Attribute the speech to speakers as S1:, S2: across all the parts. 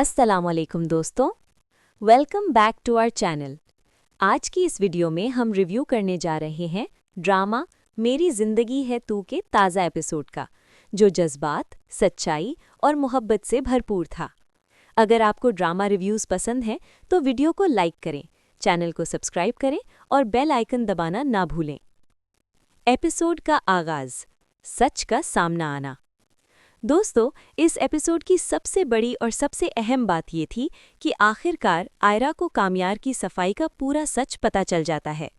S1: अस्सलाम वालेकुम दोस्तों, welcome back to our channel. आज की इस वीडियो में हम रिव्यू करने जा रहे हैं ड्रामा मेरी ज़िंदगी है तू के ताज़ा एपिसोड का, जो जज्बात, सच्चाई और मोहब्बत से भरपूर था। अगर आपको ड्रामा रिव्यूज़ पसंद हैं तो वीडियो को लाइक करें, चैनल को सब्सक्राइब करें और बेल आइकन दबाना ना भूलें। एपिसोड का आगाज़, सच का सामना आना। दोस्तों, इस एपिसोड की सबसे बड़ी और सबसे अहम बात ये थी कि आखिरकार आयरा को कामयार की सफाई का पूरा सच पता चल जाता है।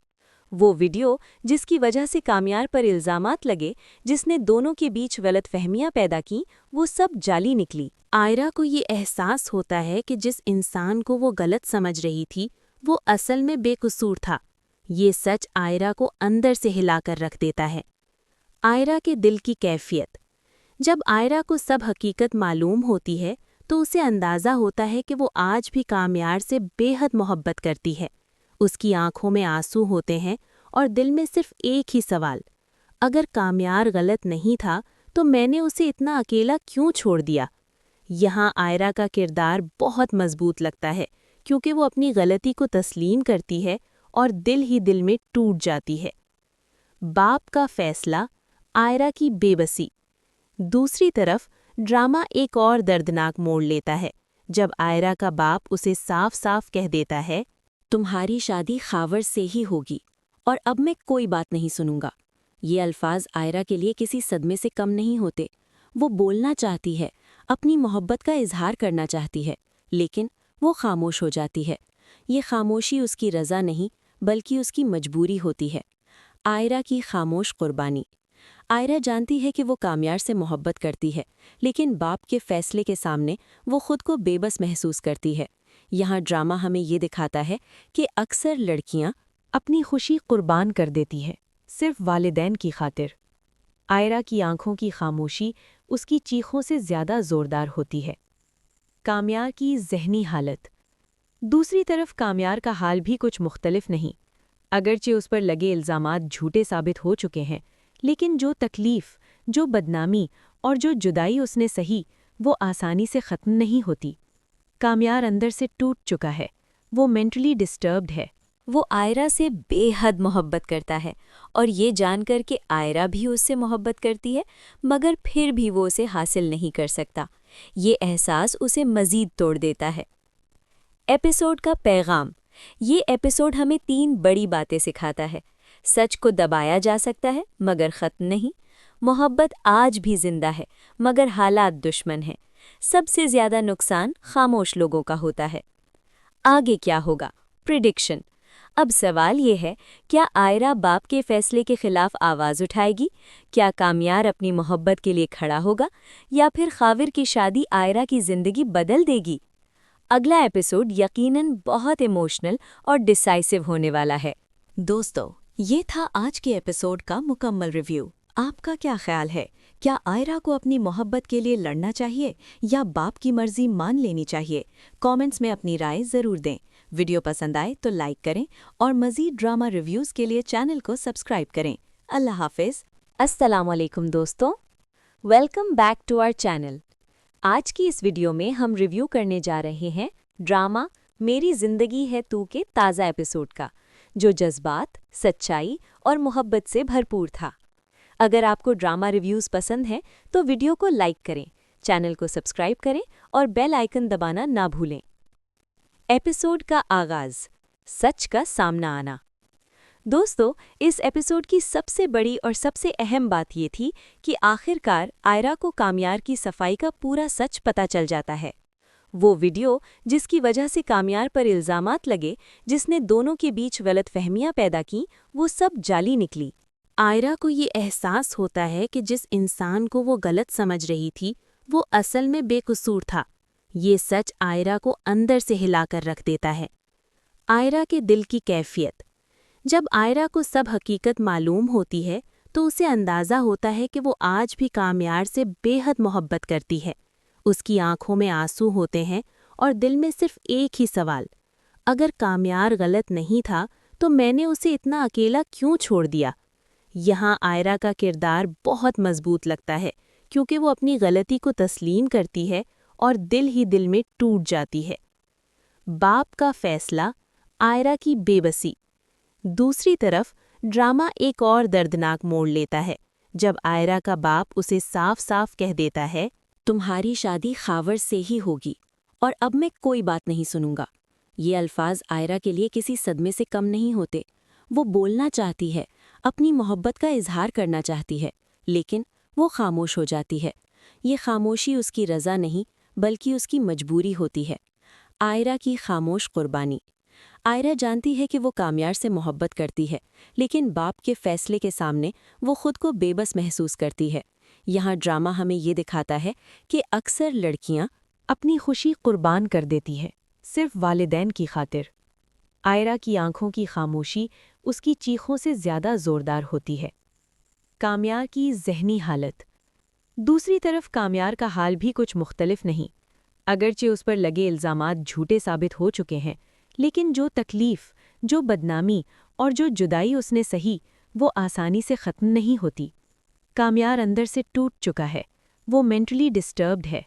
S1: वो वीडियो जिसकी वजह से कामयार पर इल्ज़ामात लगे, जिसने दोनों के बीच गलतफहमियां पैदा की, वो सब जाली निकली।
S2: आयरा को ये एहसास होता है कि जिस इंसान को वो गलत समझ रही थी वो असल में बेकसूर था। ये सच आयरा को अंदर से हिलाकर रख देता है। आयरा के दिल की कैफियत। जब आयरा को सब हकीकत मालूम होती है तो उसे अंदाज़ा होता है कि वो आज भी कामयार से बेहद मोहब्बत करती है। उसकी आंखों में आंसू होते हैं और दिल में सिर्फ एक ही सवाल, अगर कामयार गलत नहीं था तो मैंने उसे इतना अकेला क्यों छोड़ दिया। यहाँ आयरा का किरदार बहुत मजबूत लगता है क्योंकि वो अपनी गलती को तस्लीम करती है और दिल ही दिल में टूट जाती है। बाप का फैसला, आयरा की बेबसी। दूसरी तरफ ड्रामा एक और दर्दनाक मोड़ लेता है जब आयरा का बाप उसे साफ साफ कह देता है,
S1: तुम्हारी शादी खावर से ही होगी और अब मैं कोई बात नहीं सुनूंगा। ये अल्फाज आयरा के लिए किसी सदमे से कम नहीं होते। वो बोलना चाहती है, अपनी मोहब्बत का इजहार करना चाहती है, लेकिन वो खामोश हो जाती है। ये खामोशी उसकी रज़ा नहीं बल्कि उसकी मजबूरी होती है। आयरा की खामोश कुर्बानी। आयरा जानती है कि वो कामयार से मोहब्बत करती है, लेकिन बाप के फैसले के सामने वो खुद को बेबस महसूस करती है। यहाँ ड्रामा हमें ये दिखाता है कि अक्सर लड़कियाँ अपनी खुशी कुर्बान कर देती हैं, सिर्फ वालिदैन की खातिर। आयरा की आंखों की खामोशी उसकी चीखों से ज़्यादा ज़ोरदार होती है। कामयार की ज़हनी हालत। दूसरी तरफ कामयार का हाल भी कुछ मुख्तलिफ नहीं। अगरचे उस पर लगे इल्ज़ामात झूठे साबित हो चुके हैं, लेकिन जो तकलीफ़, जो बदनामी और जो जुदाई उसने सही, वो आसानी से ख़त्म नहीं होती। कामयार अंदर से टूट चुका है, वो मेंटली डिस्टर्ब्ड है। वो आयरा से बेहद मोहब्बत करता है और ये जानकर कि आयरा भी उससे मोहब्बत करती है, मगर फिर भी वो उसे हासिल नहीं कर सकता। ये एहसास उसे मज़ीद तोड़ देता है। एपिसोड का पैगाम। ये एपिसोड हमें 3 बड़ी बातें सिखाता है। सच को दबाया जा सकता है मगर ख़त्म नहीं। मोहब्बत आज भी जिंदा है मगर हालात दुश्मन हैं। सबसे ज़्यादा नुकसान खामोश लोगों का होता है। आगे क्या होगा? प्रिडिक्शन। अब सवाल ये है, क्या आयरा बाप के फैसले के खिलाफ आवाज़ उठाएगी? क्या कामयार अपनी मोहब्बत के लिए खड़ा होगा या फिर खाविर की शादी आयरा की ज़िंदगी बदल देगी? अगला एपिसोड यकीनन बहुत इमोशनल और डिसाइसिव होने वाला है। दोस्तों, ये था आज के एपिसोड का मुकम्मल रिव्यू। आपका क्या ख्याल है? क्या आयरा को अपनी मोहब्बत के लिए लड़ना चाहिए या बाप की मर्जी मान लेनी चाहिए? कमेंट्स में अपनी राय ज़रूर दें। वीडियो पसंद आए तो लाइक करें और मज़ीद ड्रामा रिव्यूज़ के लिए चैनल को सब्सक्राइब करें। अल्लाह हाफिज़। अस्सलाम वालेकुम दोस्तों, welcome back to our channel. आज की इस वीडियो में हम रिव्यू करने जा रहे हैं ड्रामा मेरी ज़िंदगी है तू के ताज़ा एपिसोड का, जो जज्बात, सच्चाई और मोहब्बत से भरपूर था। अगर आपको ड्रामा रिव्यूज़ पसंद हैं तो वीडियो को लाइक करें, चैनल को सब्सक्राइब करें और बेल आइकन दबाना ना भूलें। एपिसोड का आगाज़, सच का सामना आना। दोस्तों, इस एपिसोड की सबसे बड़ी और सबसे अहम बात ये थी कि आखिरकार आयरा को कामयार की सफाई का पूरा सच पता चल जाता है। वो वीडियो जिसकी वजह से कामयार पर इल्ज़ामात लगे, जिसने दोनों के बीच गलतफहमियां पैदा की, वो सब जाली निकली।
S2: आयरा को ये एहसास होता है कि जिस इंसान को वो गलत समझ रही थी वो असल में बेकसूर था। ये सच आयरा को अंदर से हिलाकर रख देता है। आयरा के दिल की कैफियत। जब आयरा को सब हकीकत मालूम होती है तो उसे अंदाज़ा होता है कि वो आज भी कामयार से बेहद मोहब्बत करती है। उसकी आंखों में आंसू होते हैं और दिल में सिर्फ एक ही सवाल, अगर कामयार गलत नहीं था तो मैंने उसे इतना अकेला क्यों छोड़ दिया। यहाँ आयरा का किरदार बहुत मजबूत लगता है क्योंकि वो अपनी गलती को तस्लीम करती है اور دل ہی دل میں ٹوٹ جاتی ہے۔ باپ کا فیصلہ، آئرا کی بے بسی۔ دوسری طرف ڈرامہ ایک اور دردناک موڑ لیتا ہے جب آئرا کا باپ اسے صاف صاف کہہ دیتا ہے،
S1: تمہاری شادی خاور سے ہی ہوگی اور اب میں کوئی بات نہیں سنوں گا۔ یہ الفاظ آئرا کے لیے کسی صدمے سے کم نہیں ہوتے۔ وہ بولنا چاہتی ہے، اپنی محبت کا اظہار کرنا چاہتی ہے، لیکن وہ خاموش ہو جاتی ہے۔ یہ خاموشی اس کی رضا نہیں بلکہ اس کی مجبوری ہوتی ہے۔ آئرا کی خاموش قربانی۔ آئرا جانتی ہے کہ وہ کامیار سے محبت کرتی ہے، لیکن باپ کے فیصلے کے سامنے وہ خود کو بے بس محسوس کرتی ہے۔ یہاں ڈرامہ ہمیں یہ دکھاتا ہے کہ اکثر لڑکیاں
S3: اپنی خوشی قربان کر دیتی ہے، صرف والدین کی خاطر۔ آئرا کی آنکھوں کی خاموشی اس کی چیخوں سے زیادہ زوردار ہوتی ہے۔ کامیار کی ذہنی حالت۔ دوسری طرف کامیار کا حال بھی کچھ مختلف نہیں۔ اگرچہ اس پر لگے الزامات جھوٹے ثابت ہو چکے ہیں، لیکن جو تکلیف، جو بدنامی اور جو جدائی اس نے سہی، وہ آسانی سے ختم نہیں ہوتی۔ کامیار اندر سے ٹوٹ چکا ہے، وہ مینٹلی ڈسٹربڈ ہے۔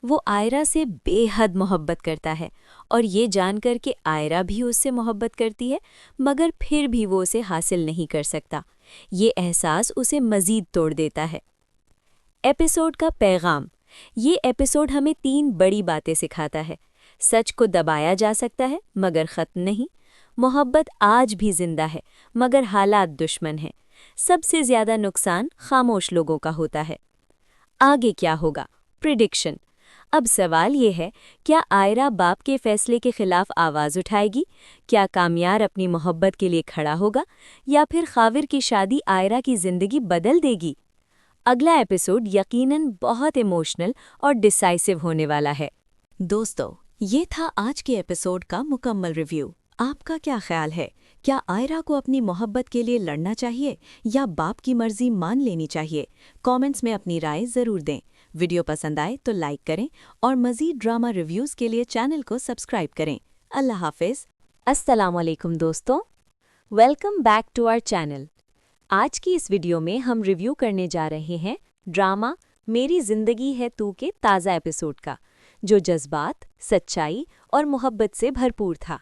S1: وہ آئرا سے بے حد محبت کرتا ہے اور یہ جان کر کہ آئرا بھی اس سے محبت کرتی ہے، مگر پھر بھی وہ اسے حاصل نہیں کر سکتا۔ یہ احساس اسے مزید توڑ دیتا ہے۔ ایپیسوڈ کا پیغام۔ یہ ایپیسوڈ ہمیں 3 بڑی باتیں سکھاتا ہے۔ سچ کو دبایا جا سکتا ہے مگر ختم نہیں۔ محبت آج بھی زندہ ہے مگر حالات دشمن ہیں۔ سب سے زیادہ نقصان خاموش لوگوں کا ہوتا ہے۔ آگے کیا ہوگا؟ پریڈکشن۔ اب سوال یہ ہے، کیا آئرا باپ کے فیصلے کے خلاف آواز اٹھائے گی؟ کیا کامیار اپنی محبت کے لیے کھڑا ہوگا؟ یا پھر خاور کی شادی آئرا کی زندگی بدل دے گی؟ اگلا ایپیسوڈ یقیناً بہت ایموشنل اور ڈیسائسو ہونے والا ہے۔ دوستو، یہ تھا آج کے ایپیسوڈ کا مکمل ریویو۔ آپ کا کیا خیال ہے؟ کیا آئرا کو اپنی محبت کے لیے لڑنا چاہیے یا باپ کی مرضی مان لینی چاہیے؟ کامنٹس میں اپنی رائے ضرور دیں۔ ویڈیو پسند آئے تو لائک کریں اور مزید ڈرامہ ریویوز کے لیے چینل کو سبسکرائب کریں۔ اللہ حافظ۔ السلام علیکم دوستوں، welcome back to our channel. آج کی اس ویڈیو میں ہم ریویو کرنے جا رہے ہیں ڈرامہ میری زندگی ہے تو کے تازہ ایپیسوڈ کا، جو جذبات، سچائی اور محبت سے بھرپور تھا۔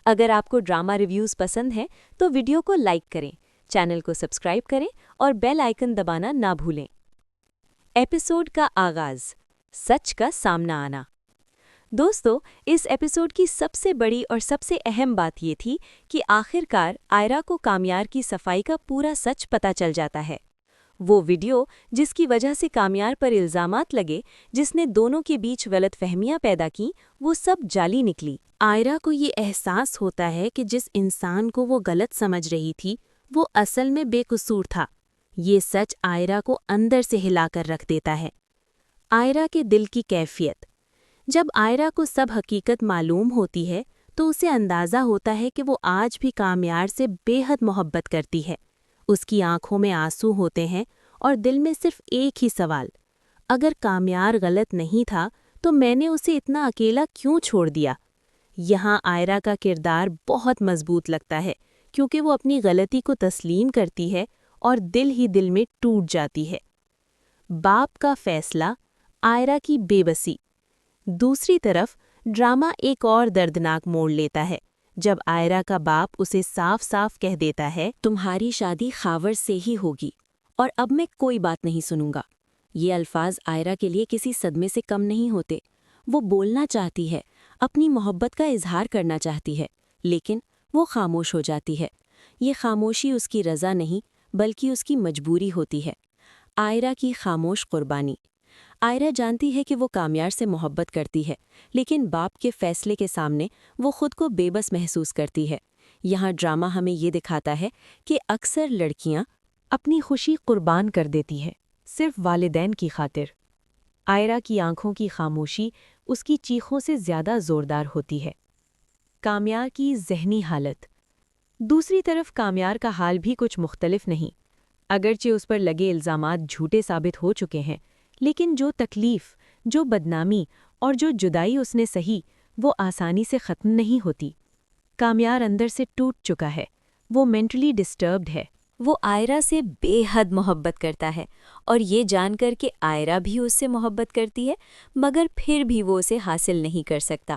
S1: اگر آپ کو ڈرامہ ریویوز پسند ہیں تو ویڈیو کو لائک کریں، چینل کو سبسکرائب کریں اور بیل آئیکن دبانا نہ بھولیں۔ ایپیسوڈ کا آغاز، سچ کا سامنا آنا۔ دوستو، اس ایپیسوڈ کی سب سے بڑی اور سب سے اہم بات یہ تھی کہ آخرکار آئرا کو کامیار کی صفائی کا پورا سچ پتہ چل جاتا ہے۔ وہ ویڈیو جس کی وجہ سے کامیار پر الزامات لگے، جس نے دونوں کے بیچ غلط فہمیاں پیدا کیں، وہ سب جعلی نکلی۔
S2: آئرا کو یہ احساس ہوتا ہے کہ جس انسان کو وہ غلط سمجھ رہی تھی وہ اصل میں بے قصور تھا۔ یہ سچ آئرا کو اندر سے ہلا کر رکھ دیتا ہے۔ آئرا کے دل کی کیفیت۔ جب آئرا کو سب حقیقت معلوم ہوتی ہے تو اسے اندازہ ہوتا ہے کہ وہ آج بھی کامیار سے بے حد محبت کرتی ہے۔ اس کی آنکھوں میں آنسو ہوتے ہیں اور دل میں صرف ایک ہی سوال، اگر کامیار غلط نہیں تھا تو میں نے اسے اتنا اکیلا کیوں چھوڑ دیا؟ یہاں آئرا کا کردار بہت مضبوط لگتا ہے کیونکہ وہ اپنی غلطی کو تسلیم کرتی ہے اور دل ہی دل میں ٹوٹ جاتی ہے۔ باپ کا فیصلہ، آئرا کی بے بسی۔ دوسری طرف ڈرامہ ایک اور دردناک موڑ لیتا ہے جب آئرا کا باپ اسے صاف صاف کہہ دیتا ہے،
S1: تمہاری شادی خاور سے ہی ہوگی اور اب میں کوئی بات نہیں سنوں گا۔ یہ الفاظ آئرا کے لیے کسی صدمے سے کم نہیں ہوتے۔ وہ بولنا چاہتی ہے، اپنی محبت کا اظہار کرنا چاہتی ہے، لیکن وہ خاموش ہو جاتی ہے۔ یہ خاموشی اس کی رضا نہیں بلکہ اس کی مجبوری ہوتی ہے۔ آئرا کی خاموش قربانی۔ آئرا جانتی ہے کہ وہ کامیار سے محبت کرتی ہے، لیکن باپ کے فیصلے کے سامنے وہ خود کو بے بس محسوس کرتی ہے۔ یہاں ڈرامہ ہمیں یہ دکھاتا ہے کہ اکثر لڑکیاں
S3: اپنی خوشی قربان کر دیتی ہے، صرف والدین کی خاطر۔ آئرا کی آنکھوں کی خاموشی اس کی چیخوں سے زیادہ زوردار ہوتی ہے۔ کامیار کی ذہنی حالت۔ دوسری طرف کامیار کا حال بھی کچھ مختلف نہیں۔ اگرچہ اس پر لگے الزامات جھوٹے ثابت ہو چکے ہیں، لیکن جو تکلیف، جو بدنامی اور جو جدائی اس نے سہی، وہ آسانی سے ختم نہیں ہوتی۔ کامیار اندر سے ٹوٹ چکا ہے، وہ مینٹلی ڈسٹربڈ ہے۔
S1: وہ آئرا سے بے حد محبت کرتا ہے اور یہ جان کر کہ آئرا بھی اس سے محبت کرتی ہے مگر پھر بھی وہ اسے حاصل نہیں کر سکتا۔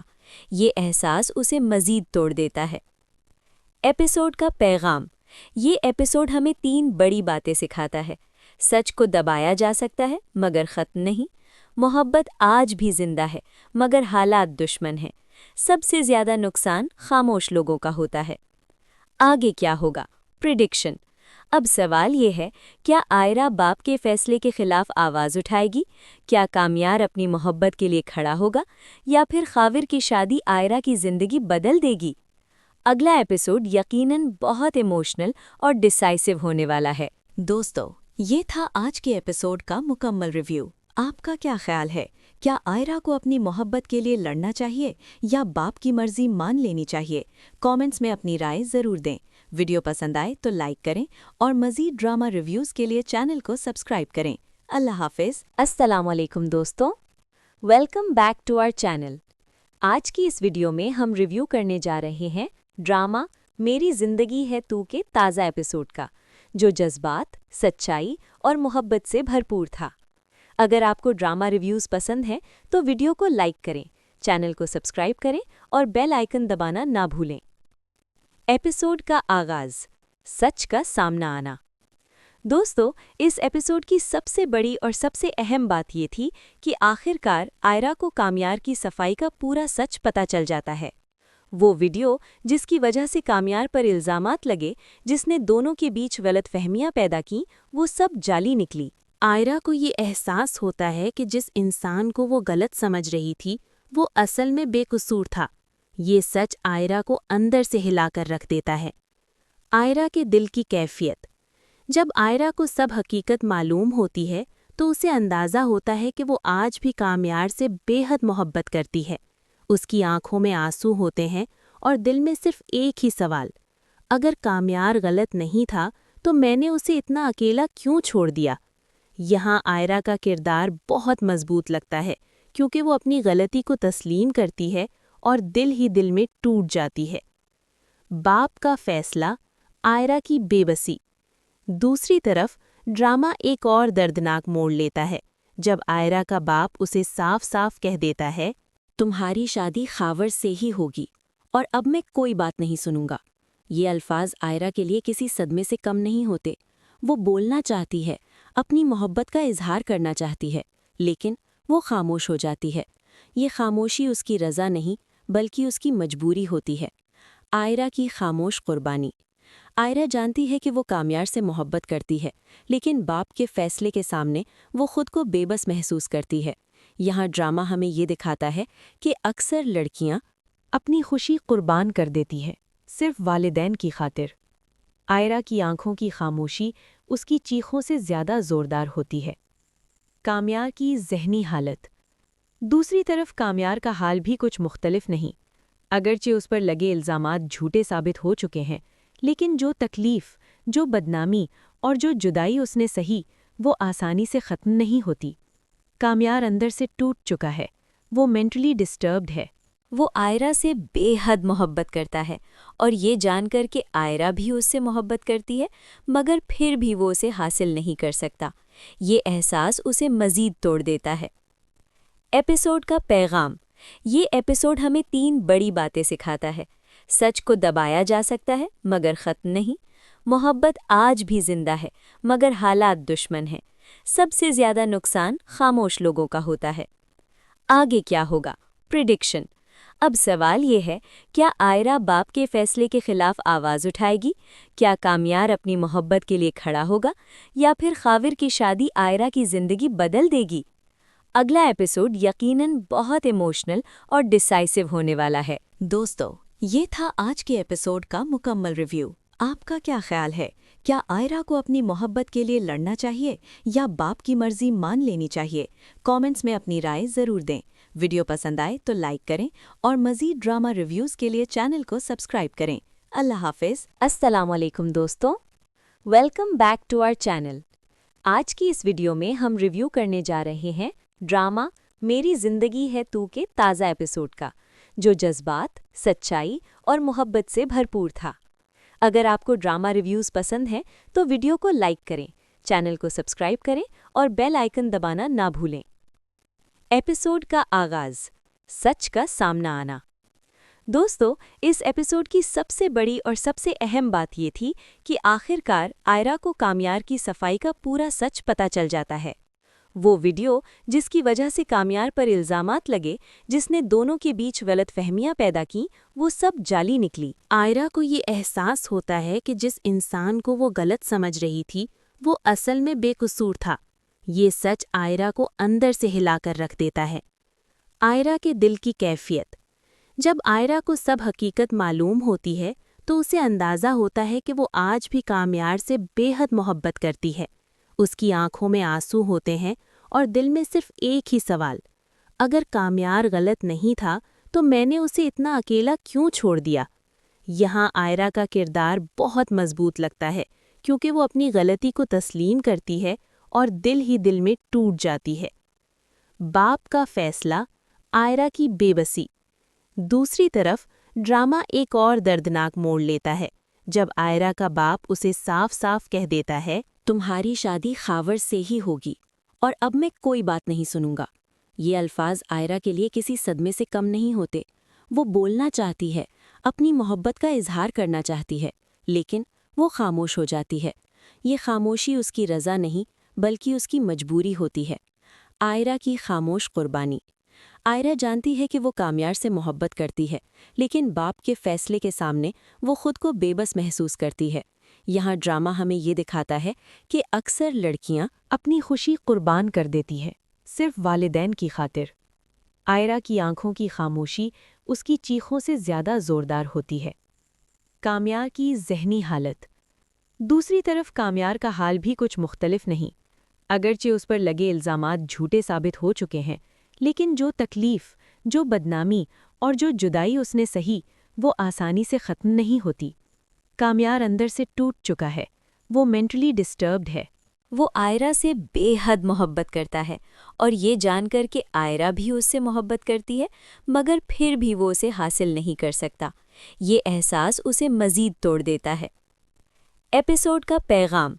S1: یہ احساس اسے مزید توڑ دیتا ہے۔ ایپیسوڈ کا پیغام۔ یہ ایپیسوڈ ہمیں 3 بڑی باتیں سکھاتا ہے۔ سچ کو دبایا جا سکتا ہے مگر ختم نہیں۔ محبت آج بھی زندہ ہے مگر حالات دشمن ہیں۔ سب سے زیادہ نقصان خاموش لوگوں کا ہوتا ہے۔ آگے کیا ہوگا؟ پریڈکشن۔ اب سوال یہ ہے، کیا آئرا باپ کے فیصلے کے خلاف آواز اٹھائے گی؟ کیا کامیار اپنی محبت کے لیے کھڑا ہوگا یا پھر خاور کی شادی آئرا کی زندگی بدل دے گی؟ اگلا ایپیسوڈ یقیناً بہت ایموشنل اور ڈیسائسو ہونے والا ہے۔
S3: دوستو، یہ تھا آج کے ایپیسوڈ کا مکمل ریویو۔ آپ کا کیا خیال ہے؟ کیا آئرا کو اپنی محبت کے لیے لڑنا چاہیے یا باپ کی مرضی مان لینی چاہیے؟ کامنٹس میں اپنی رائے ضرور دیں۔ ویڈیو پسند آئے تو لائک کریں اور مزید ڈرامہ ریویوز کے لیے چینل کو سبسکرائب کریں۔ اللہ حافظ۔
S1: السلام علیکم دوستوں، welcome back to our channel. آج کی اس ویڈیو میں ہم ریویو کرنے جا رہے ہیں ڈرامہ میری زندگی ہے تو کے تازہ ایپیسوڈ کا، جو جذبات، سچائی اور محبت سے بھرپور تھا۔ اگر آپ کو ڈرامہ ریویوز پسند ہیں تو ویڈیو کو لائک کریں، چینل کو سبسکرائب کریں اور بیل آئیکن دبانا نہ بھولیں۔ ایپیسوڈ کا آغاز، سچ کا سامنا آنا۔ دوستو، اس ایپیسوڈ کی سب سے بڑی اور سب سے اہم بات یہ تھی کہ آخرکار آئرا کو کامیار کی صفائی کا پورا سچ پتہ چل جاتا ہے۔ وہ ویڈیو جس کی وجہ سے کامیار پر الزامات لگے، جس نے دونوں کے بیچ غلط فہمیاں پیدا کیں، وہ سب جعلی نکلی۔
S2: آئرا کو یہ احساس ہوتا ہے کہ جس انسان کو وہ غلط سمجھ رہی تھی وہ اصل میں بے قصور تھا۔ یہ سچ آئرا کو اندر سے ہلا کر رکھ دیتا ہے۔ آئرا کے دل کی کیفیت۔ جب آئرا کو سب حقیقت معلوم ہوتی ہے تو اسے اندازہ ہوتا ہے کہ وہ آج بھی کامیار سے بے حد محبت کرتی ہے۔ اس کی آنکھوں میں آنسو ہوتے ہیں اور دل میں صرف ایک ہی سوال، اگر کامیار غلط نہیں تھا تو میں نے اسے اتنا اکیلا کیوں چھوڑ دیا؟ یہاں آئرا کا کردار بہت مضبوط لگتا ہے کیونکہ وہ اپنی غلطی کو تسلیم کرتی ہے اور دل ہی دل میں ٹوٹ جاتی ہے۔ باپ کا فیصلہ، آئرا کی بے بسی۔ دوسری طرف ڈرامہ ایک اور دردناک موڑ لیتا ہے جب آئرا کا باپ اسے صاف صاف کہہ دیتا ہے،
S1: تمہاری شادی خاور سے ہی ہوگی اور اب میں کوئی بات نہیں سنوں گا۔ یہ الفاظ آئرا کے لیے کسی صدمے سے کم نہیں ہوتے۔ وہ بولنا چاہتی ہے، اپنی محبت کا اظہار کرنا چاہتی ہے، لیکن وہ خاموش ہو جاتی ہے۔ یہ خاموشی اس کی رضا نہیں بلکہ اس کی مجبوری ہوتی ہے۔ آئرا کی خاموش قربانی۔ آئرا جانتی ہے کہ وہ کامیار سے محبت کرتی ہے، لیکن باپ کے فیصلے کے سامنے وہ خود کو بے بس محسوس کرتی ہے۔ یہاں ڈرامہ ہمیں یہ دکھاتا ہے کہ اکثر لڑکیاں
S3: اپنی خوشی قربان کر دیتی ہے، صرف والدین کی خاطر۔ آئرا کی آنکھوں کی خاموشی اس کی چیخوں سے زیادہ زوردار ہوتی ہے۔ کامیار کی ذہنی حالت۔ دوسری طرف کامیار کا حال بھی کچھ مختلف نہیں۔ اگرچہ اس پر لگے الزامات جھوٹے ثابت ہو چکے ہیں، لیکن جو تکلیف، جو بدنامی اور جو جدائی اس نے سہی، وہ آسانی سے ختم نہیں ہوتی۔ کامیار اندر سے ٹوٹ چکا ہے، وہ مینٹلی ڈسٹربڈ ہے۔
S1: وہ آئرا سے بے حد محبت کرتا ہے اور یہ جان کر کہ آئرا بھی اس سے محبت کرتی ہے مگر پھر بھی وہ اسے حاصل نہیں کر سکتا۔ یہ احساس اسے مزید توڑ دیتا ہے۔ ایپیسوڈ کا پیغام۔ یہ ایپیسوڈ ہمیں 3 بڑی باتیں سکھاتا ہے۔ سچ کو دبایا جا سکتا ہے مگر ختم نہیں۔ محبت آج بھی زندہ ہے مگر حالات دشمن ہیں۔ سب سے زیادہ نقصان خاموش لوگوں کا ہوتا ہے۔ آگے کیا ہوگا؟ پریڈکشن۔ اب سوال یہ ہے، کیا آئرا باپ کے فیصلے کے خلاف آواز اٹھائے گی؟ کیا کامیار اپنی محبت کے لیے کھڑا ہوگا یا پھر خاور کی شادی آئرا کی زندگی بدل دے گی؟ اگلا ایپیسوڈ یقیناً بہت ایموشنل اور ڈیسائسو ہونے والا ہے۔
S3: دوستو، یہ تھا آج کے ایپیسوڈ کا مکمل ریویو۔ آپ کا کیا خیال ہے؟ کیا آئرا کو اپنی محبت کے لیے لڑنا چاہیے یا باپ کی مرضی مان لینی چاہیے؟ کامنٹس میں اپنی رائے ضرور دیں۔ ویڈیو پسند آئے تو لائک کریں اور مزید ڈرامہ ریویوز کے لیے چینل کو سبسکرائب کریں۔ اللہ حافظ۔
S1: السلام علیکم دوستوں، welcome back to our channel. آج کی اس ویڈیو میں ہم ریویو کرنے جا رہے ہیں ڈرامہ میری زندگی ہے تو کے تازہ ایپیسوڈ کا، جو جذبات، سچائی اور محبت سے بھرپور تھا۔ اگر آپ کو ڈرامہ ریویوز پسند ہیں تو ویڈیو کو لائک کریں، چینل کو سبسکرائب کریں اور بیل آئیکن دبانا نہ بھولیں۔ ایپیسوڈ کا آغاز، سچ کا سامنا آنا۔ دوستو، اس ایپیسوڈ کی سب سے بڑی اور سب سے اہم بات یہ تھی کہ آخر کار آئرا کو کامیار کی صفائی کا پورا سچ پتہ چل جاتا ہے۔ وہ ویڈیو جس کی وجہ سے کامیار پر الزامات لگے، جس نے دونوں کے بیچ غلط فہمیاں پیدا کیں، وہ سب جعلی نکلی۔
S2: آئرا کو یہ احساس ہوتا ہے کہ جس انسان کو وہ غلط سمجھ رہی تھی وہ اصل میں بے قصور تھا۔ یہ سچ آئرا کو اندر سے ہلا کر رکھ دیتا ہے۔ آئرا کے دل کی کیفیت۔ جب آئرا کو سب حقیقت معلوم ہوتی ہے تو اسے اندازہ ہوتا ہے کہ وہ آج بھی کامیار سے بے حد محبت کرتی ہے۔ اس کی آنکھوں میں آنسو ہوتے ہیں اور دل میں صرف ایک ہی سوال، اگر کامیار غلط نہیں تھا تو میں نے اسے اتنا اکیلا کیوں چھوڑ دیا؟ یہاں آئرا کا کردار بہت مضبوط لگتا ہے کیونکہ وہ اپنی غلطی کو تسلیم کرتی ہے اور دل ہی دل میں ٹوٹ جاتی ہے۔ باپ کا فیصلہ، آئرا کی بے بسی۔ دوسری طرف ڈرامہ ایک اور دردناک موڑ لیتا ہے جب آئرا کا باپ اسے صاف صاف کہہ دیتا ہے،
S1: تمہاری شادی خاور سے ہی ہوگی اور اب میں کوئی بات نہیں سنوں گا۔ یہ الفاظ آئرا کے لیے کسی صدمے سے کم نہیں ہوتے۔ وہ بولنا چاہتی ہے، اپنی محبت کا اظہار کرنا چاہتی ہے، لیکن وہ خاموش ہو جاتی ہے۔ یہ خاموشی اس کی رضا نہیں بلکہ اس کی مجبوری ہوتی ہے۔ آئرا کی خاموش قربانی۔ آئرا جانتی ہے کہ وہ کامیار سے محبت کرتی ہے، لیکن باپ کے فیصلے کے سامنے وہ خود کو بے بس محسوس کرتی ہے۔ یہاں ڈرامہ ہمیں یہ دکھاتا ہے کہ اکثر لڑکیاں
S3: اپنی خوشی قربان کر دیتی ہے، صرف والدین کی خاطر۔ آئرا کی آنکھوں کی خاموشی اس کی چیخوں سے زیادہ زوردار ہوتی ہے۔ کامیار کی ذہنی حالت۔ دوسری طرف کامیار کا حال بھی کچھ مختلف نہیں۔ اگرچہ اس پر لگے الزامات جھوٹے ثابت ہو چکے ہیں، لیکن جو تکلیف، جو بدنامی اور جو جدائی اس نے سہی، وہ آسانی سے ختم نہیں ہوتی۔ کامیار اندر سے ٹوٹ چکا ہے، وہ مینٹلی ڈسٹربڈ ہے۔
S1: وہ آئرا سے بے حد محبت کرتا ہے اور یہ جان کر کہ آئرا بھی اس سے محبت کرتی ہے، مگر پھر بھی وہ اسے حاصل نہیں کر سکتا۔ یہ احساس اسے مزید توڑ دیتا ہے۔ ایپیسوڈ کا پیغام۔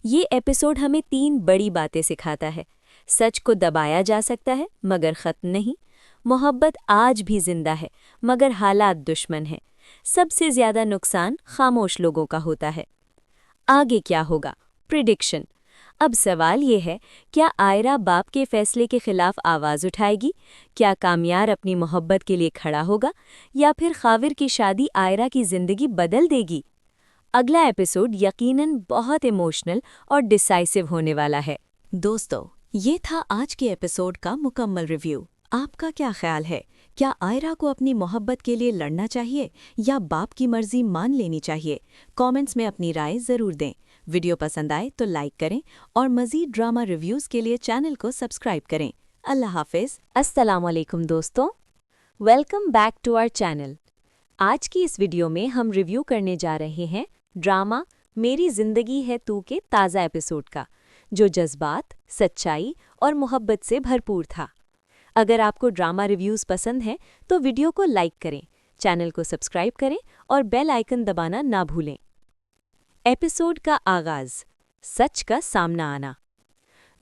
S1: یہ ایپیسوڈ ہمیں 3 بڑی باتیں سکھاتا ہے۔ سچ کو دبایا جا سکتا ہے مگر ختم نہیں۔ محبت آج بھی زندہ ہے مگر حالات دشمن ہیں۔ سب سے زیادہ نقصان خاموش لوگوں کا ہوتا ہے۔ آگے کیا ہوگا؟ پریڈکشن۔ اب سوال یہ ہے، کیا آئرا باپ کے فیصلے کے خلاف آواز اٹھائے گی؟ کیا کامیار اپنی محبت کے لیے کھڑا ہوگا؟ یا پھر خاور کی شادی آئرا کی زندگی بدل دے گی؟ اگلا ایپیسوڈ یقیناً بہت ایموشنل اور ڈیسائسو ہونے والا ہے۔ دوستو، یہ تھا آج کے ایپیسوڈ کا مکمل ریویو۔ آپ کا کیا خیال ہے؟ کیا آئرا کو اپنی محبت کے لیے لڑنا چاہیے یا باپ کی مرضی مان لینی چاہیے؟ کامنٹس میں اپنی رائے ضرور دیں۔ ویڈیو پسند آئے تو لائک کریں اور مزید ڈرامہ ریویوز کے لیے چینل کو سبسکرائب کریں۔ اللہ حافظ۔ السلام علیکم دوستوں، welcome back to our channel. آج کی اس ویڈیو میں ہم ریویو کرنے جا رہے ہیں ڈرامہ میری زندگی ہے تو کے تازہ ایپیسوڈ کا، جو جذبات، سچائی اور محبت سے بھرپور تھا۔ اگر آپ کو ڈرامہ ریویوز پسند ہیں تو ویڈیو کو لائک کریں، چینل کو سبسکرائب کریں اور بیل آئیکن دبانا نہ بھولیں۔ ایپیسوڈ کا آغاز، سچ کا سامنا آنا۔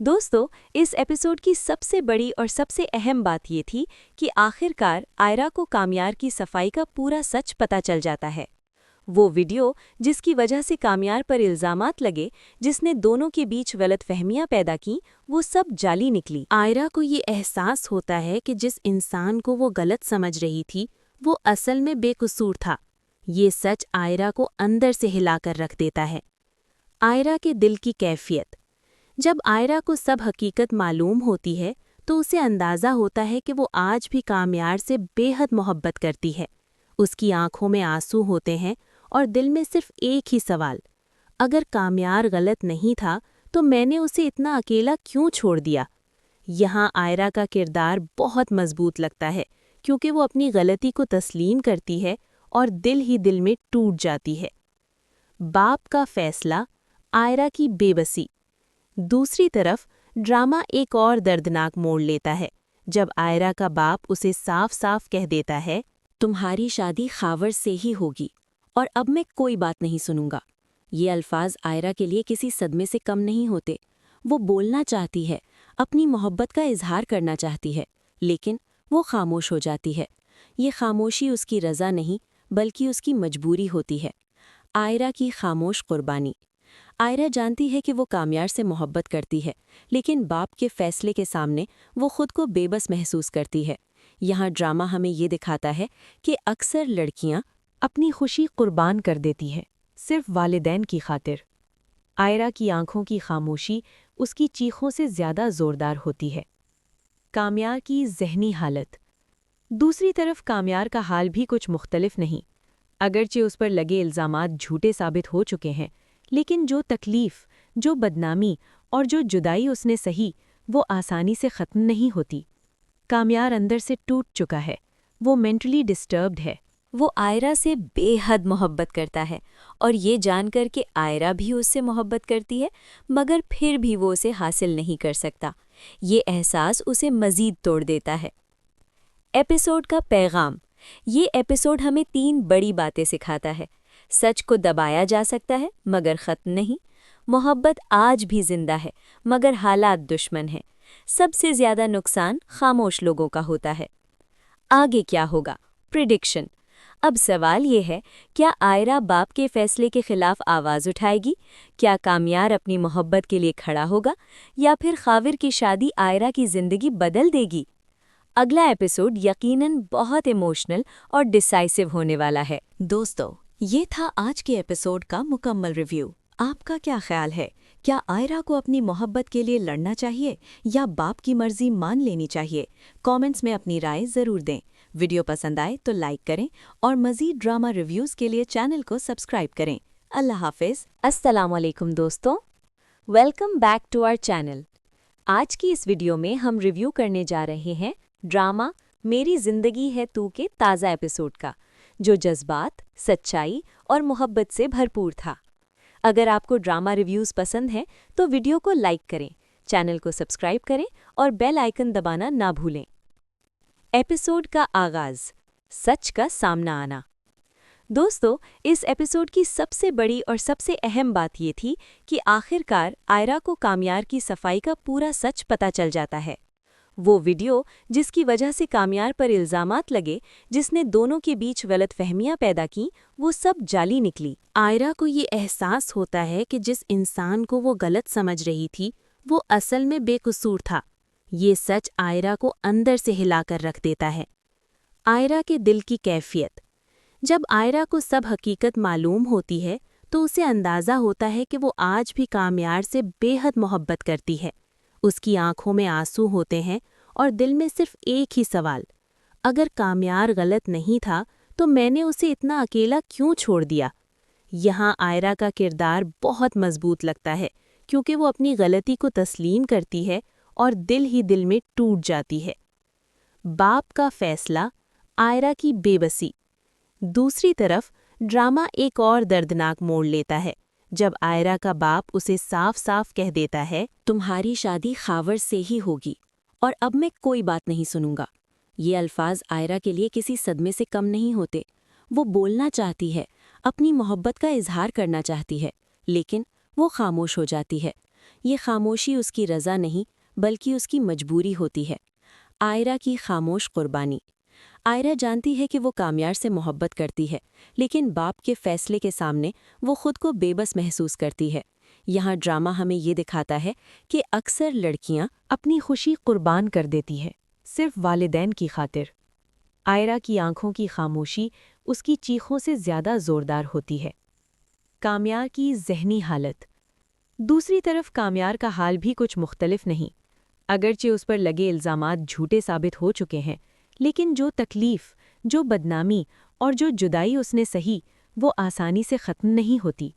S1: دوستو، اس ایپیسوڈ کی سب سے بڑی اور سب سے اہم بات یہ تھی کہ آخر کار آئرا کو کامیار کی صفائی کا پورا سچ پتہ چل جاتا ہے۔ وہ ویڈیو جس کی وجہ سے کامیار پر الزامات لگے، جس نے دونوں کے بیچ غلط فہمیاں پیدا کیں، وہ سب جعلی نکلی۔
S2: آئرا کو یہ احساس ہوتا ہے کہ جس انسان کو وہ غلط سمجھ رہی تھی وہ اصل میں بے قصور تھا۔ یہ سچ آئرا کو اندر سے ہلا کر رکھ دیتا ہے۔ آئرا کے دل کی کیفیت۔ جب آئرا کو سب حقیقت معلوم ہوتی ہے تو اسے اندازہ ہوتا ہے کہ وہ آج بھی کامیار سے بے حد محبت کرتی ہے۔ اس کی آنکھوں میں آنسو ہوتے ہیں اور دل میں صرف ایک ہی سوال، اگر کامیار غلط نہیں تھا تو میں نے اسے اتنا اکیلا کیوں چھوڑ دیا؟ یہاں آئرا کا کردار بہت مضبوط لگتا ہے کیونکہ وہ اپنی غلطی کو تسلیم کرتی ہے اور دل ہی دل میں ٹوٹ جاتی ہے۔ باپ کا فیصلہ، آئرا کی بے بسی۔ دوسری طرف ڈرامہ ایک اور دردناک موڑ لیتا ہے جب آئرا کا باپ اسے صاف صاف کہہ دیتا ہے،
S1: تمہاری شادی خاور سے ہی ہوگی और अब मैं कोई बात नहीं सुनूंगा। ये अल्फाज आयरा के लिए किसी सदमे से कम नहीं होते। वो बोलना चाहती है, अपनी मोहब्बत का इजहार करना चाहती है, लेकिन वो खामोश हो जाती है। ये खामोशी उसकी रज़ा नहीं बल्कि उसकी मजबूरी होती है। आयरा की खामोश कुर्बानी। आयरा जानती है कि वो कामयार से मोहब्बत करती है, लेकिन बाप के फैसले के सामने वो खुद को बेबस महसूस करती है। यहाँ ड्रामा हमें ये दिखाता है कि अक्सर लड़कियाँ
S3: अपनी खुशी कुर्बान कर देती हैं, सिर्फ वालिदैन की खातिर। आयरा की आंखों की खामोशी उसकी चीखों से ज़्यादा ज़ोरदार होती है। कामयार की ज़हनी हालत। दूसरी तरफ कामयार का हाल भी कुछ मुख्तलिफ नहीं। अगरचे उस पर लगे इल्ज़ामात झूठे साबित हो चुके हैं, लेकिन जो तकलीफ़, जो बदनामी और जो जुदाई उसने सही, वो आसानी से ख़त्म नहीं होती। कामयार अंदर से टूट चुका है, वो मेंटली डिस्टर्ब्ड है।
S2: वो आयरा से बेहद मोहब्बत करता है और ये जानकर कि आयरा भी उससे मोहब्बत करती है, मगर फिर भी वो उसे हासिल नहीं कर सकता। ये एहसास उसे मज़ीद तोड़ देता है। एपिसोड का पैगाम। ये एपिसोड हमें 3 बड़ी बातें सिखाता है। सच को दबाया जा सकता है मगर ख़त्म नहीं। मोहब्बत आज भी जिंदा है मगर हालात दुश्मन हैं। सबसे ज़्यादा नुकसान खामोश लोगों का होता है। आगे क्या होगा? प्रिडिक्शन। अब सवाल ये है, क्या आयरा बाप के फैसले के खिलाफ आवाज़ उठाएगी? क्या कामयार अपनी मोहब्बत के लिए खड़ा होगा या फिर खाविर की शादी आयरा की ज़िंदगी बदल देगी? अगला एपिसोड यकीनन बहुत इमोशनल और डिसाइसिव होने वाला है।
S1: दोस्तों, ये था आज के एपिसोड का मुकम्मल रिव्यू। आपका क्या ख्याल है? क्या आयरा को अपनी मोहब्बत के लिए लड़ना चाहिए या बाप की मर्जी मान लेनी चाहिए? कमेंट्स में अपनी राय ज़रूर दें। वीडियो पसंद आए तो लाइक करें और मज़ीद ड्रामा रिव्यूज़ के लिए चैनल को सब्सक्राइब करें। अल्लाह हाफ़िज़।
S2: अस्सलामुअलैकुम दोस्तों, welcome back to our channel. आज की इस वीडियो में हम रिव्यू करने जा रहे हैं ड्रामा मेरी ज़िंदगी है तू के ताज़ा एपिसोड का, जो जज्बात, सच्चाई और मोहब्बत से भरपूर था। अगर आपको ड्रामा रिव्यूज़ पसंद हैं तो वीडियो को लाइक करें, चैनल को सब्सक्राइब करें और बेल आइकन दबाना ना भूलें। एपिसोड का आगाज़, सच का सामना आना। दोस्तों, इस एपिसोड की सबसे बड़ी और सबसे अहम बात ये थी कि आखिरकार आयरा को कामयार की सफाई का पूरा सच पता चल जाता है। वो वीडियो जिसकी वजह से कामयार पर इल्ज़ामात लगे, जिसने दोनों के बीच गलतफहमियां पैदा की, वो सब जाली निकली। आयरा को ये एहसास होता है कि जिस इंसान को वो गलत समझ रही थी, वो असल में बेकसूर था। ये सच आयरा को अंदर से हिलाकर रख देता है। आयरा के दिल की कैफियत। जब आयरा को सब हकीकत मालूम होती है तो उसे अंदाज़ा होता है कि वो आज भी कामयार से बेहद मोहब्बत करती है। उसकी आंखों में आंसू होते हैं और दिल में सिर्फ एक ही सवाल, अगर कामयार गलत नहीं था तो मैंने उसे इतना अकेला क्यों छोड़ दिया? यहाँ आयरा का किरदार बहुत मजबूत लगता है क्योंकि वो अपनी गलती को तस्लीम करती है और दिल ही दिल में टूट जाती है। बाप का फैसला, आयरा की बेबसी। दूसरी तरफ ड्रामा एक और दर्दनाक मोड़ लेता है जब आयरा का बाप उसे साफ साफ कह देता है,
S1: तुम्हारी शादी खावर से ही होगी और अब मैं कोई बात नहीं सुनूंगा। ये अल्फाज आयरा के लिए किसी सदमे से कम नहीं होते। वो बोलना चाहती है, अपनी मोहब्बत का इजहार करना चाहती है, लेकिन वो खामोश हो जाती है। ये खामोशी उसकी रज़ा नहीं बल्कि उसकी मजबूरी होती है। आयरा की खामोश कुर्बानी। आयरा जानती है कि वो कामयार से मोहब्बत करती है, लेकिन बाप के फैसले के सामने वो खुद को बेबस महसूस करती है। यहाँ ड्रामा हमें ये दिखाता है कि अक्सर लड़कियाँ
S3: अपनी खुशी कुर्बान कर देती हैं, सिर्फ वालिदैन की खातिर। आयरा की आंखों की खामोशी उसकी चीखों से ज़्यादा ज़ोरदार होती है। कामयार की ज़हनी हालत। दूसरी तरफ कामयार का हाल भी कुछ मुख्तलिफ नहीं। अगरचे उस पर लगे इल्ज़ामात झूठे साबित हो चुके हैं, लेकिन जो तकलीफ़, जो बदनामी और जो जुदाई उसने सही, वो आसानी से ख़त्म नहीं होती।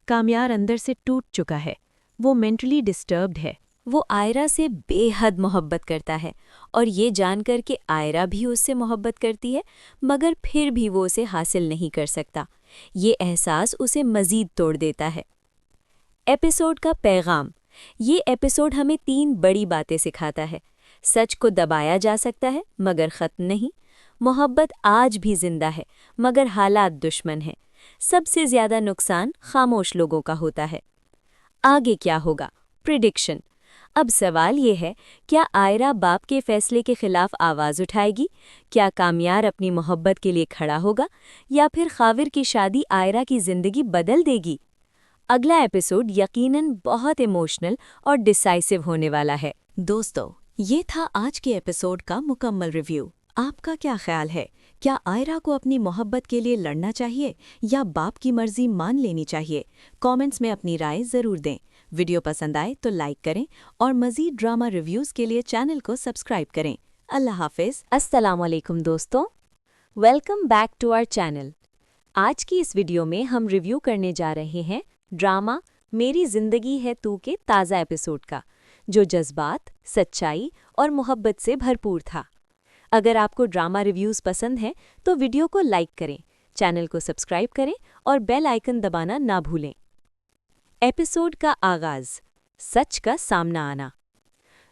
S3: कामयार अंदर से टूट चुका है, वो मेंटली डिस्टर्ब्ड है।
S2: वो आयरा से बेहद मोहब्बत करता है और ये जानकर कि आयरा भी उससे मोहब्बत करती है, मगर फिर भी वो उसे हासिल नहीं कर सकता। ये एहसास उसे मज़ीद तोड़ देता है। एपिसोड का पैगाम। ये एपिसोड हमें 3 बड़ी बातें सिखाता है। सच को दबाया जा सकता है, मगर ख़त्म नहीं। मोहब्बत आज भी जिंदा है, मगर हालात दुश्मन हैं।
S1: सबसे ज्यादा नुकसान खामोश लोगों का होता है। आगे क्या होगा? प्रिडिक्शन। अब सवाल ये है, क्या आयरा बाप के फैसले के खिलाफ आवाज़ उठाएगी? क्या कामयार अपनी मोहब्बत के लिए खड़ा होगा या फिर खाविर की शादी आयरा की ज़िंदगी बदल देगी? अगला एपिसोड यकीनन बहुत इमोशनल और डिसाइसिव होने वाला है।
S3: दोस्तों, ये था आज के एपिसोड का मुकम्मल रिव्यू। आपका क्या ख्याल है? क्या आयरा को अपनी मोहब्बत के लिए लड़ना चाहिए या बाप की मर्जी मान लेनी चाहिए? कमेंट्स में अपनी राय ज़रूर दें। वीडियो पसंद आए तो लाइक करें और मज़ीद ड्रामा रिव्यूज़ के लिए चैनल को सब्सक्राइब करें। अल्लाह हाफिज़।
S1: अस्सलाम वालेकुम दोस्तों, welcome back to our channel. आज की इस वीडियो में हम रिव्यू करने जा रहे हैं ड्रामा मेरी ज़िंदगी है तू के ताज़ा एपिसोड का, जो जज्बात, सच्चाई और मोहब्बत से भरपूर था। अगर आपको ड्रामा रिव्यूज़ पसंद हैं तो वीडियो को लाइक करें, चैनल को सब्सक्राइब करें और बेल आइकन दबाना ना भूलें। एपिसोड का आगाज़, सच का सामना आना।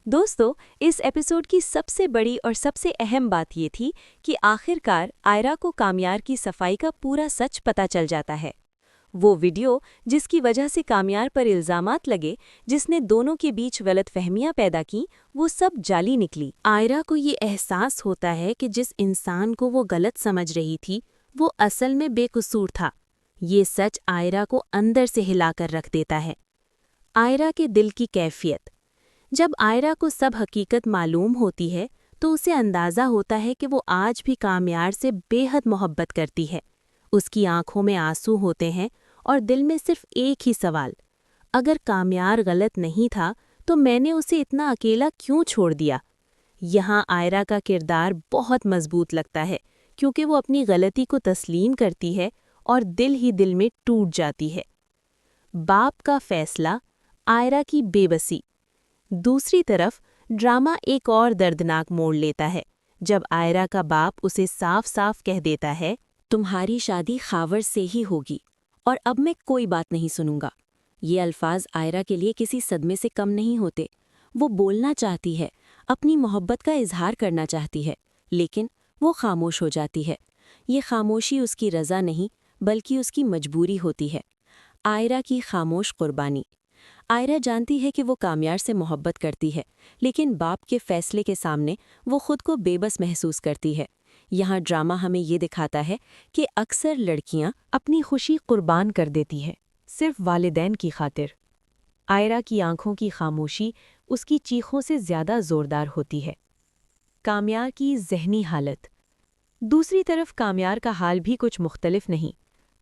S1: दोस्तों, इस एपिसोड की सबसे बड़ी और सबसे अहम बात ये थी कि आखिरकार आयरा को कामयार की सफाई का पूरा सच पता चल जाता है। वो वीडियो जिसकी वजह से कामयार पर इल्ज़ामात लगे, जिसने दोनों के बीच गलतफहमियां पैदा की, वो सब जाली निकली।
S2: आयरा को ये एहसास होता है कि जिस इंसान को वो गलत समझ रही थी वो असल में बेकसूर था। ये सच आयरा को अंदर से हिलाकर रख देता है। आयरा के दिल की कैफियत। जब आयरा को सब हकीकत मालूम होती है तो उसे अंदाज़ा होता है कि वो आज भी कामयार से बेहद मोहब्बत करती है। उसकी आंखों में आंसू होते हैं और दिल में सिर्फ एक ही सवाल, अगर कामयार गलत नहीं था तो मैंने उसे इतना अकेला क्यों छोड़ दिया? यहाँ आयरा का किरदार बहुत मजबूत लगता है क्योंकि वो अपनी गलती को तस्लीम करती है और दिल ही दिल में टूट जाती है। बाप का फैसला, आयरा की बेबसी। दूसरी तरफ ड्रामा एक और दर्दनाक मोड़ लेता है जब आयरा का बाप उसे साफ साफ कह देता है,
S1: तुम्हारी शादी खावर से ही होगी और अब मैं कोई बात नहीं सुनूंगा। ये अल्फाज आयरा के लिए किसी सदमे से कम नहीं होते। वो बोलना चाहती है, अपनी मोहब्बत का इजहार करना चाहती है, लेकिन वो खामोश हो जाती है। ये खामोशी उसकी रज़ा नहीं बल्कि उसकी मजबूरी होती है। आयरा की खामोश कुर्बानी। आयरा जानती है कि वो कामयार से मोहब्बत करती है, लेकिन बाप के फैसले के सामने वो खुद को बेबस महसूस करती है। यहाँ ड्रामा हमें ये दिखाता है कि अक्सर लड़कियाँ
S3: अपनी खुशी कुर्बान कर देती है, सिर्फ वालिदैन की खातिर। आयरा की आंखों की खामोशी उसकी चीखों से ज़्यादा ज़ोरदार होती है। कामयार की ज़हनी हालत। दूसरी तरफ कामयार का हाल भी कुछ मुख्तलिफ नहीं।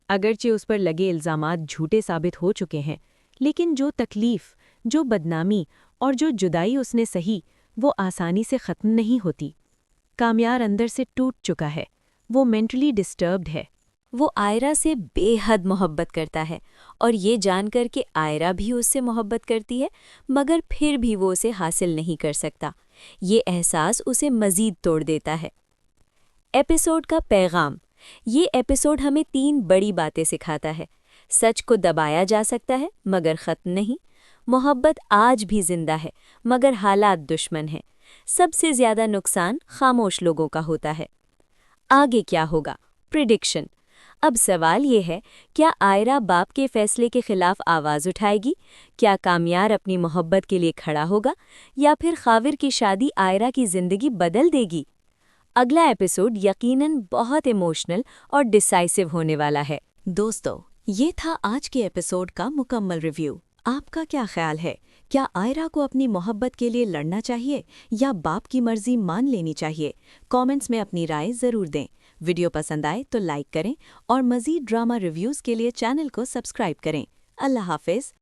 S3: अगरचे उस पर लगे इल्ज़ामात झूठे साबित हो चुके हैं, लेकिन जो तकलीफ़, जो बदनामी और जो जुदाई उसने सही, वो आसानी से ख़त्म नहीं होती। कामयार अंदर से टूट चुका है, वो मेंटली डिस्टर्ब्ड है।
S1: वो आयरा से बेहद मोहब्बत करता है और ये जानकर कि आयरा भी उससे मोहब्बत करती है, मगर फिर भी वो उसे हासिल नहीं कर सकता। ये एहसास उसे मज़ीद तोड़ देता है। एपिसोड का पैगाम। ये एपिसोड हमें 3 बड़ी बातें सिखाता है। सच को दबाया जा सकता है मगर ख़त्म नहीं। मोहब्बत आज भी जिंदा है मगर हालात दुश्मन हैं। सबसे ज़्यादा नुकसान खामोश लोगों का होता है। आगे क्या होगा? प्रिडिक्शन। अब सवाल ये है, क्या आयरा बाप के फैसले के खिलाफ आवाज़ उठाएगी? क्या कामयार अपनी मोहब्बत के लिए खड़ा होगा या फिर खाविर की शादी आयरा की ज़िंदगी बदल देगी? अगला एपिसोड यकीनन बहुत इमोशनल और डिसाइसिव होने वाला है।
S3: दोस्तों, ये था आज के एपिसोड का मुकम्मल रिव्यू। आपका क्या ख्याल है? क्या आयरा को अपनी मोहब्बत के लिए लड़ना चाहिए या बाप की मर्जी मान लेनी चाहिए? कमेंट्स में अपनी राय ज़रूर दें। वीडियो पसंद आए तो लाइक करें और मज़ीद ड्रामा रिव्यूज़ के लिए चैनल को सब्सक्राइब करें। अल्लाह हाफिज़।